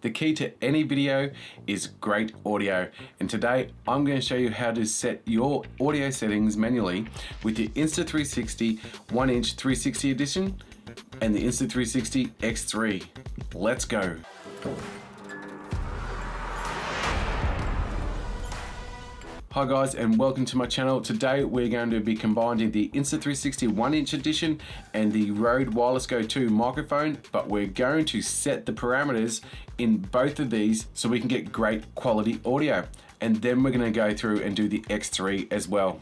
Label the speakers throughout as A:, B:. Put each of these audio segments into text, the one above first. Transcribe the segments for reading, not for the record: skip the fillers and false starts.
A: The key to any video is great audio, and today I'm going to show you how to set your audio settings manually with the Insta360 1-inch 360 edition and the Insta360 X3. Let's go. Hi guys, and welcome to my channel. Today we're going to be combining the Insta360 1-inch edition and the Rode Wireless Go 2 microphone, but we're going to set the parameters in both of these so we can get great quality audio. And then we're going to go through and do the X3 as well.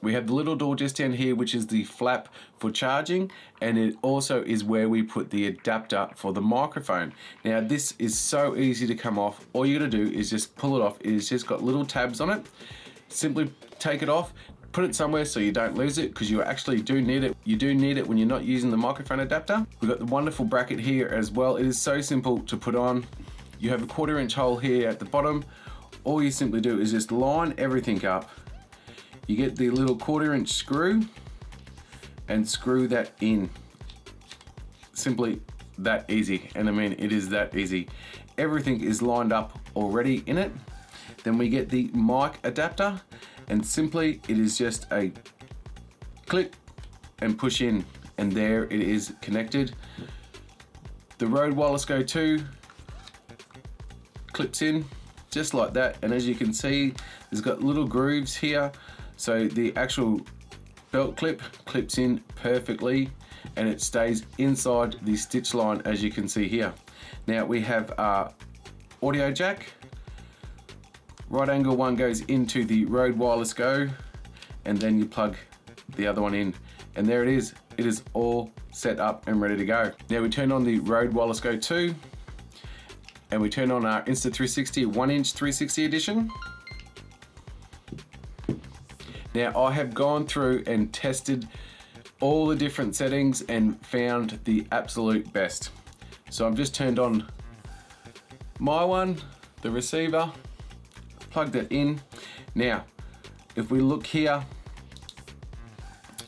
A: We have the little door just down here, which is the flap for charging, and it also is where we put the adapter for the microphone. Now this is so easy to come off. All you gotta do is just pull it off. It's just got little tabs on it. Simply take it off, put it somewhere so you don't lose it, because you actually do need it. You do need it when you're not using the microphone adapter. We've got the wonderful bracket here as well. It is so simple to put on. You have a 1/4 inch hole here at the bottom. All you simply do is just line everything up. You get the little 1/4 inch screw and screw that in. Simply that easy. And I mean, it is that easy. Everything is lined up already in it. Then we get the mic adapter, and simply it is just a click and push in, and there it is connected. The Rode Wireless Go 2 clips in just like that, and as you can see, it's got little grooves here. So the actual belt clip clips in perfectly, and it stays inside the stitch line, as you can see here. Now we have our audio jack. Right angle one goes into the Rode Wireless Go, and then you plug the other one in, and there it is. It is all set up and ready to go. Now we turn on the Rode Wireless Go 2, and we turn on our Insta360 1-inch 360 edition. Now I have gone through and tested all the different settings and found the absolute best. So I've just turned on my one, the receiver, plugged it in. Now, if we look here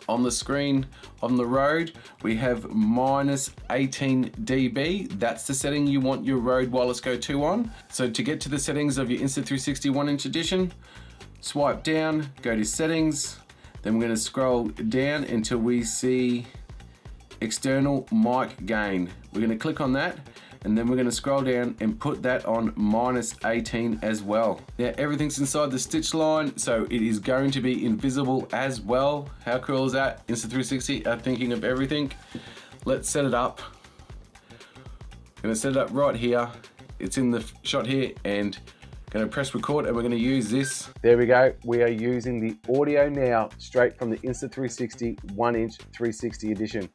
A: on the screen on the Rode, we have -18 dB. That's the setting you want your Rode Wireless Go 2 on. So to get to the settings of your Insta360 1-inch edition, swipe down, go to settings, then we're going to scroll down until we see external mic gain. We're going to click on that, and then we're going to scroll down and put that on -18 as well. Now everything's inside the stitch line, so it is going to be invisible as well. How cool is that? Insta360 are thinking of everything. Let's set it up. I'm going to set it up right here. It's in the shot here, and going to press record, and we're going to use this. There we go. We are using the audio now straight from the Insta360 1-inch 360 edition.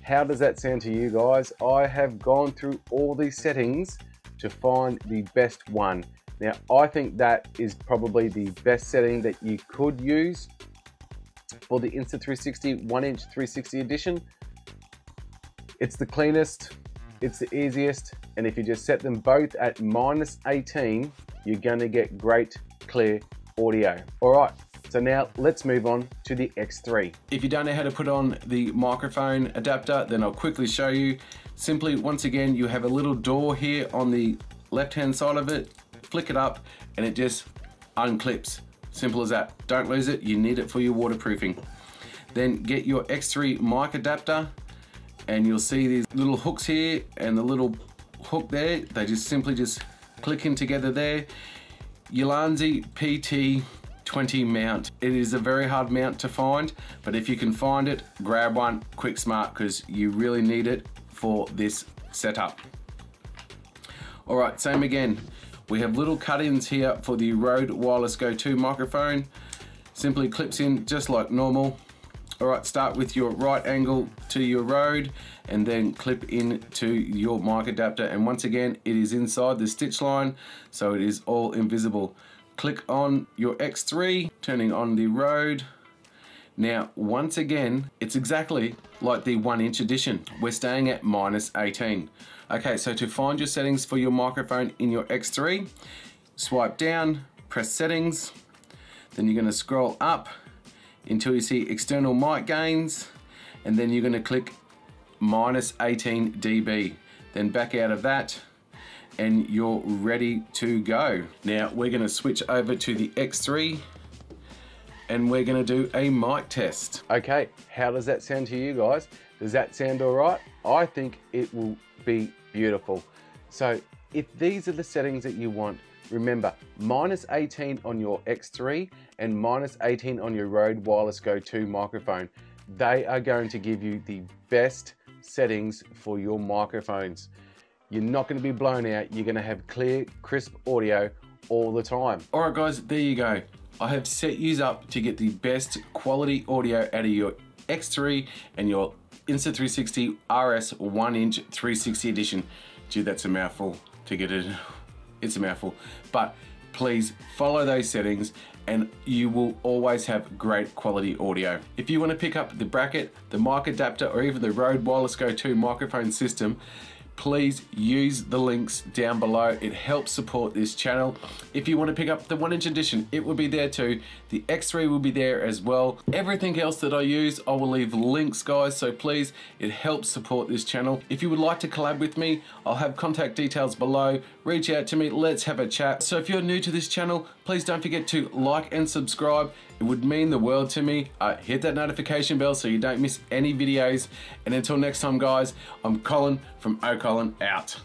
A: How does that sound to you guys? I have gone through all these settings to find the best one. Now I think that is probably the best setting that you could use for the Insta360 1-inch 360 edition. It's the cleanest, it's the easiest, and if you just set them both at -18, you're gonna get great, clear audio. All right, so now let's move on to the X3. If you don't know how to put on the microphone adapter, then I'll quickly show you. Simply, once again, you have a little door here on the left-hand side of it. Flick it up, and it just unclips. Simple as that. Don't lose it, you need it for your waterproofing. Then get your X3 mic adapter, and you'll see these little hooks here and the little hook there. They just simply click in together there. Ulanzi PT20 mount. It is a very hard mount to find, but if you can find it, grab one quick smart, because you really need it for this setup. All right, same again. We have little cut-ins here for the Rode Wireless Go 2 microphone. Simply clips in just like normal. All right, start with your right angle to your Rode, and then clip in to your mic adapter. And once again, it is inside the stitch line, so it is all invisible. Click on your X3, turning on the Rode. Now, once again, it's exactly like the 1-inch edition. We're staying at -18. Okay, so to find your settings for your microphone in your X3, swipe down, press settings, then you're gonna scroll up until you see external mic gains, and then you're going to click -18 dB. Then back out of that, and you're ready to go. Now we're gonna switch over to the X3 and we're gonna do a mic test. Okay, how does that sound to you guys? Does that sound all right? I think it will be beautiful. So if these are the settings that you want, remember, -18 on your X3 and -18 on your Rode Wireless Go 2 microphone. They are going to give you the best settings for your microphones. You're not going to be blown out. You're going to have clear, crisp audio all the time. All right, guys, there you go. I have set you up to get the best quality audio out of your X3 and your Insta360 RS 1-inch 360 edition. Gee, that's a mouthful to get it. It's a mouthful, but please follow those settings and you will always have great quality audio. If you want to pick up the bracket, the mic adapter, or even the Rode Wireless Go 2 microphone system, please use the links down below. It helps support this channel. If you want to pick up the 1-inch edition, it will be there too. The X3 will be there as well. Everything else that I use, I will leave links, guys, so please, it helps support this channel. If you would like to collab with me, I'll have contact details below. Reach out to me, let's have a chat. So if you're new to this channel, please don't forget to like and subscribe. It would mean the world to me. Hit that notification bell so you don't miss any videos. And until next time, guys, I'm Colin from O'Colin out.